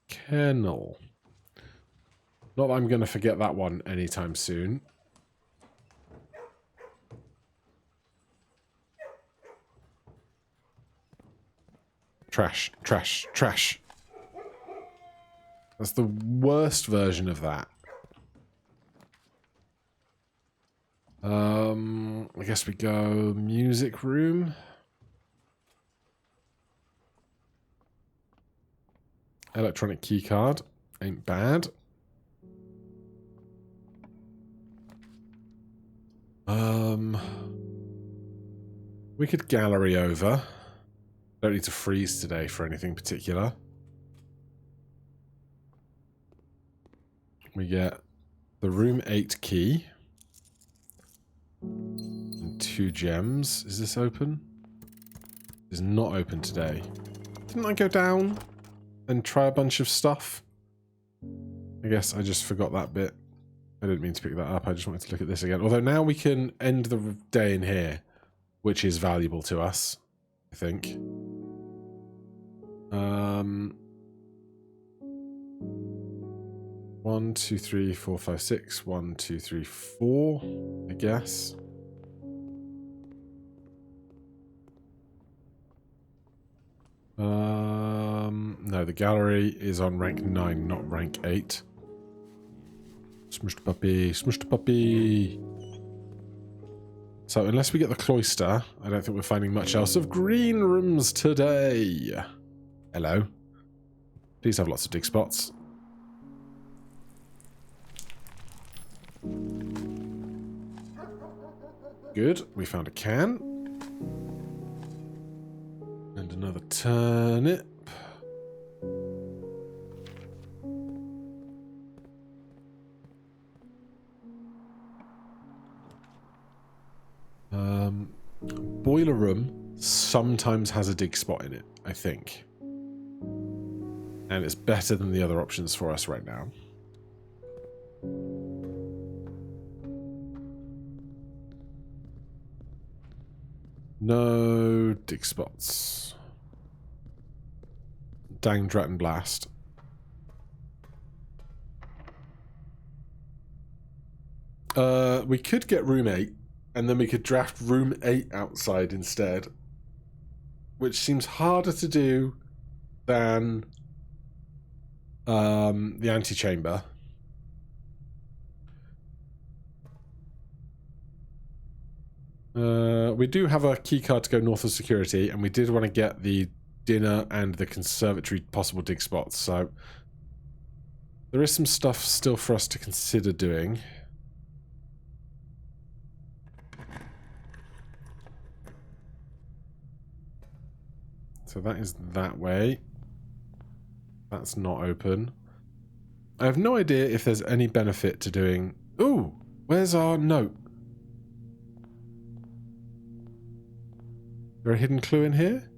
Kennel. Not that I'm going to forget that one anytime soon. Trash, trash, trash. That's the worst version of that. I guess we go music room. Electronic key card. Ain't bad. We could gallery over. Don't need to freeze today for anything particular. We get the room 8 key. And 2 gems. Is this open? It's not open today. Didn't I go down and try a bunch of stuff? I guess I just forgot that bit. I didn't mean to pick that up. I just wanted to look at this again. Although now we can end the day in here, which is valuable to us, I think. 1, 2, 3, 4, 5, 6. 1, 2, 3, 4, I guess. No, the gallery is on rank 9, not rank 8. Smush the puppy, smush the puppy. So unless we get the cloister, I don't think we're finding much else of green rooms today. Hello. Please have lots of dig spots. Good, we found a can. And another turnip. Boiler room sometimes has a dig spot in it, I think. And it's better than the other options for us right now. No dig spots. Dang Dratton Blast. We could get room 8, and then we could draft room 8 outside instead, which seems harder to do than the antechamber. We do have a key card to go north of security, and we did want to get the dinner and the conservatory possible dig spots, so there is some stuff still for us to consider doing. So that is that way. That's not open. I have no idea if there's any benefit to doing... Ooh! Where's our note? Is there a hidden clue in here?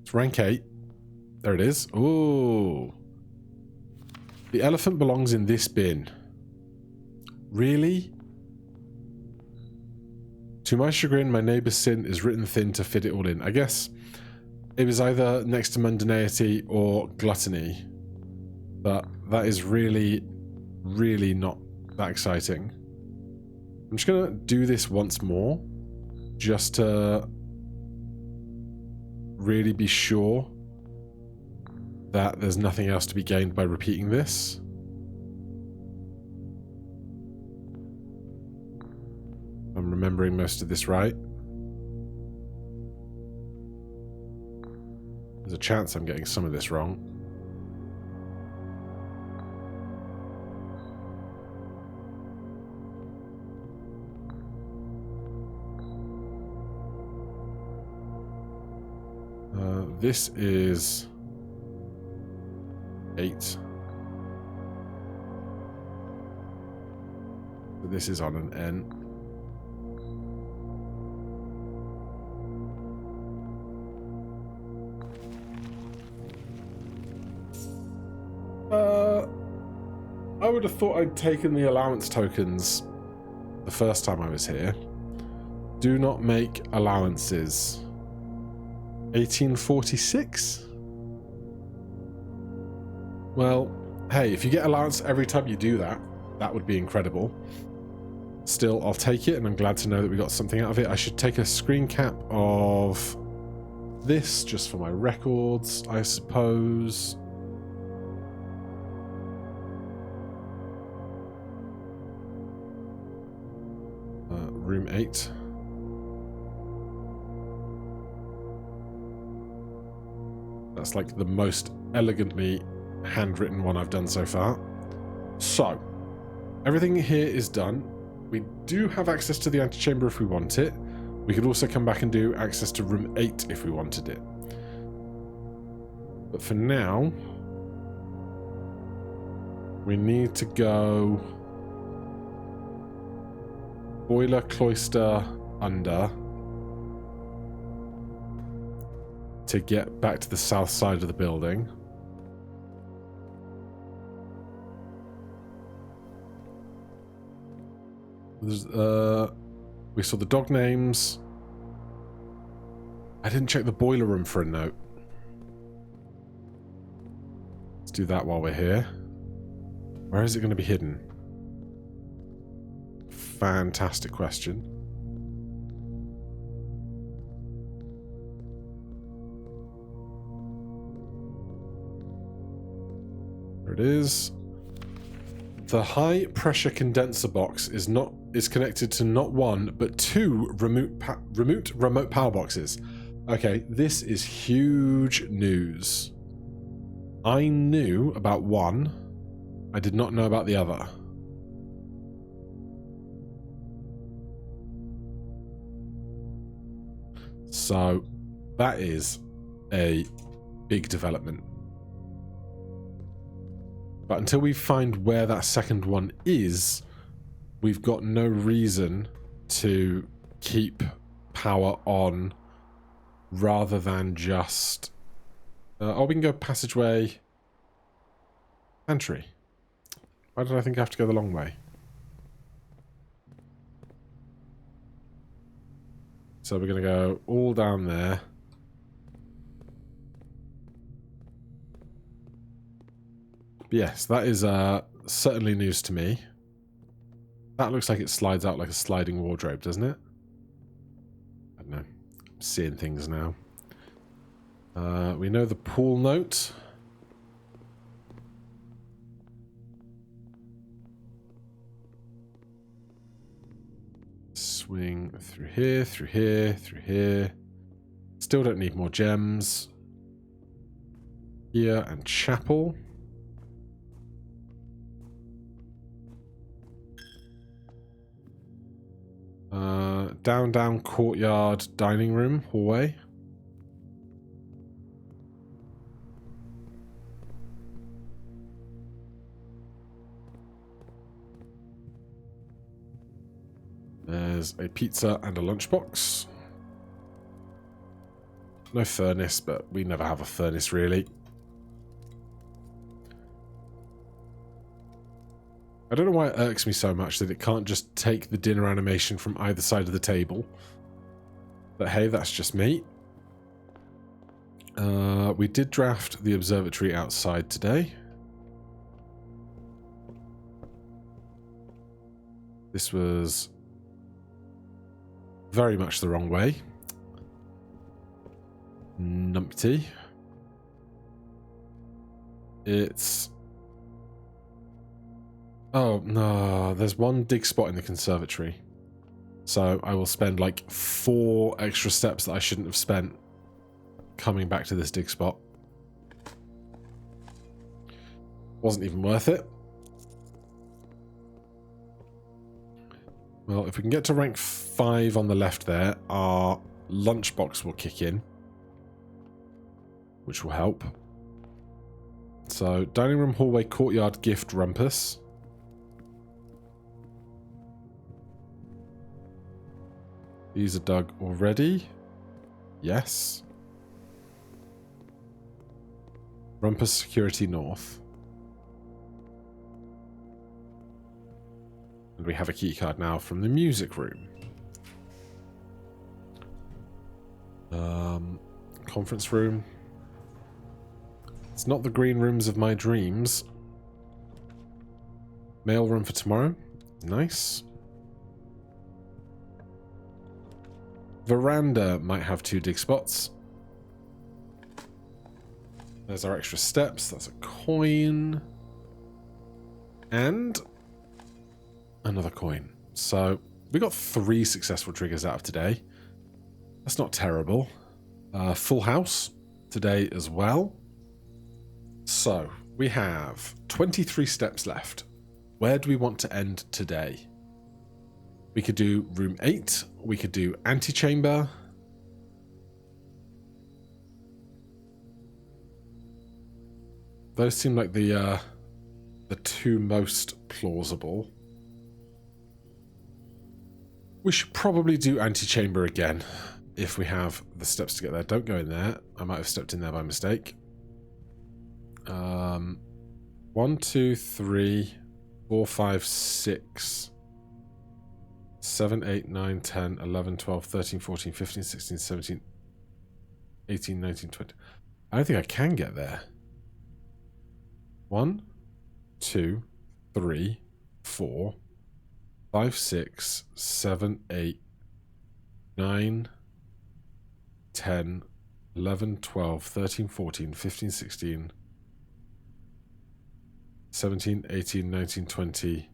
It's rank 8. There it is. Ooh. The elephant belongs in this bin. Really? To my chagrin, my neighbour's sin is written thin to fit it all in. I guess it was either next to mundanity or gluttony. But that is really, really not that exciting. I'm just going to do this once more. Just to really be sure that there's nothing else to be gained by repeating this. I'm remembering most of this right. There's a chance I'm getting some of this wrong. This is 8. So this is on an N. I would have thought I'd taken the allowance tokens the first time I was here. Do not make allowances. 1846? Well, hey, if you get allowance every time you do that, that would be incredible. Still, I'll take it, and I'm glad to know that we got something out of it. I should take a screen cap of this just for my records, I suppose. Room 8. That's like the most elegantly handwritten one I've done so far. So, everything here is done. We do have access to the antechamber if we want it. We could also come back and do access to room 8 if we wanted it. But for now, we need to go boiler, cloister, under to get back to the south side of the building. We saw the dog names. I didn't check the boiler room for a note. Let's do that while we're here. Where is it going to be hidden? Fantastic question. There it is. The high pressure condenser box is connected to not one but 2 remote power boxes. Okay, this is huge news. I knew about one. I did not know about the other. So that is a big development. But until we find where that second one is, we've got no reason to keep power on rather than just... oh, we can go passageway, pantry. Why did I think I have to go the long way? So we're going to go all down there. But yes, that is certainly news to me. That looks like it slides out like a sliding wardrobe, doesn't it? I don't know. I'm seeing things now. We know the pool note. Swing through here, through here, through here. Still don't need more gems. Here and chapel. Down, courtyard, dining room, hallway. There's a pizza and a lunchbox. No furnace, but we never have a furnace really. I don't know why it irks me so much that it can't just take the dinner animation from either side of the table. But hey, that's just me. We did draft the observatory outside today. This was very much the wrong way. Numpty. It's... Oh, no. There's one dig spot in the conservatory. So I will spend like 4 extra steps that I shouldn't have spent coming back to this dig spot. Wasn't even worth it. Well, if we can get to rank 5 on the left there, our lunchbox will kick in, which will help. So, dining room, hallway, courtyard, gift, rumpus. These are dug already. Yes. Rumpus, security, north. And we have a key card now from the music room. Conference room. It's not the green rooms of my dreams. Mail room for tomorrow. Nice. Veranda might have 2 dig spots. There's our extra steps. That's a coin. And another coin. So we got 3 successful triggers out of today. That's not terrible. Full house today as well. So we have 23 steps left. Where do we want to end today? We could do room 8. We could do antechamber. Those seem like the 2 most plausible. We should probably do antechamber again if we have the steps to get there. Don't go in there. I might have stepped in there by mistake. 1, 2, 3, 4, 5, 6, 7, 8, 9, 10, 11, 12, 13, 14, 15, 16, 17, 18, 19, 20. I don't think I can get there. 1, 2, 3, 4, 5, 6, 7, 8, 9, 10, 11, 12, 13, 14, 15, 16, 17, 18, 19, 20,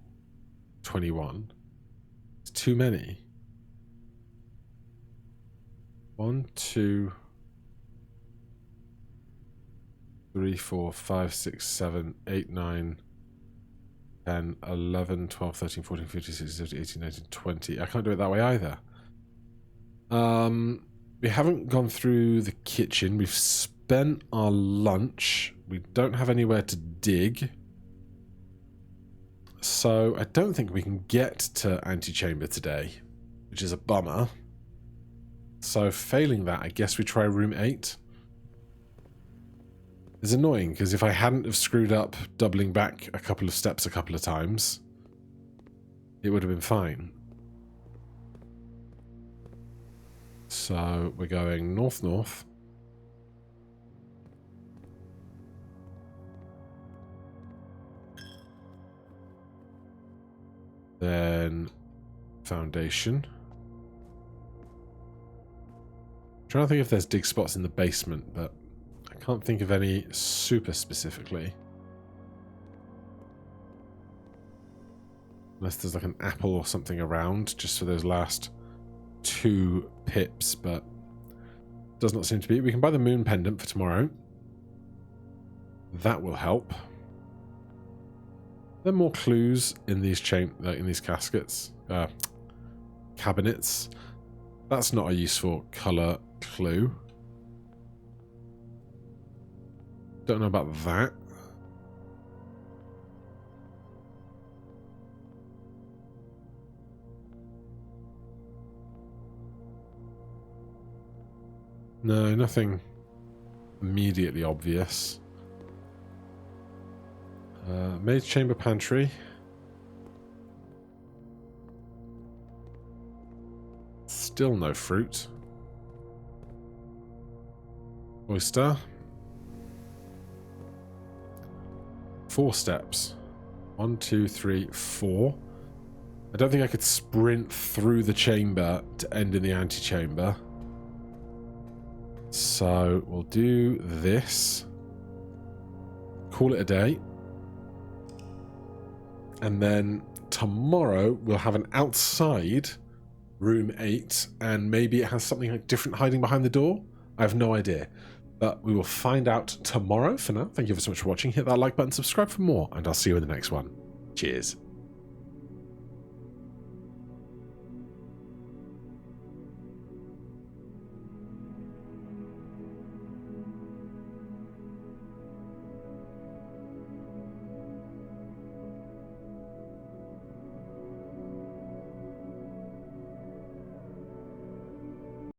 21. It's too many. 1, 2, 3, 4, 5, 6, 7, 8, 9, 10, 11, 12, 13, 14, 15, 16, 17, 18, 19, 20. I can't do it that way either. We haven't gone through the kitchen. We've spent our lunch. We don't have anywhere to dig. So I don't think we can get to antechamber today, which is a bummer. So failing that, I guess we try room 8. It's annoying because if I hadn't have screwed up doubling back a couple of steps a couple of times, it would have been fine. So we're going north-north. Then foundation. I'm trying to think if there's dig spots in the basement, but I can't think of any super specifically. Unless there's like an apple or something around just for those last 2 pips, but does not seem to be. We can buy the moon pendant for tomorrow. That will help. There are more clues in these caskets, cabinets. That's not a useful color clue. Don't know about that. No, nothing immediately obvious. Maid's chamber pantry. Still no fruit. Oyster. 4 steps. 1, 2, 3, 4. I don't think I could sprint through the chamber to end in the antechamber. So we'll do this. Call it a day. And then tomorrow we'll have an outside room 8, and maybe it has something like different hiding behind the door. I have no idea. But we will find out tomorrow. For now, thank you so much for watching. Hit that like button, subscribe for more, and I'll see you in the next one. Cheers.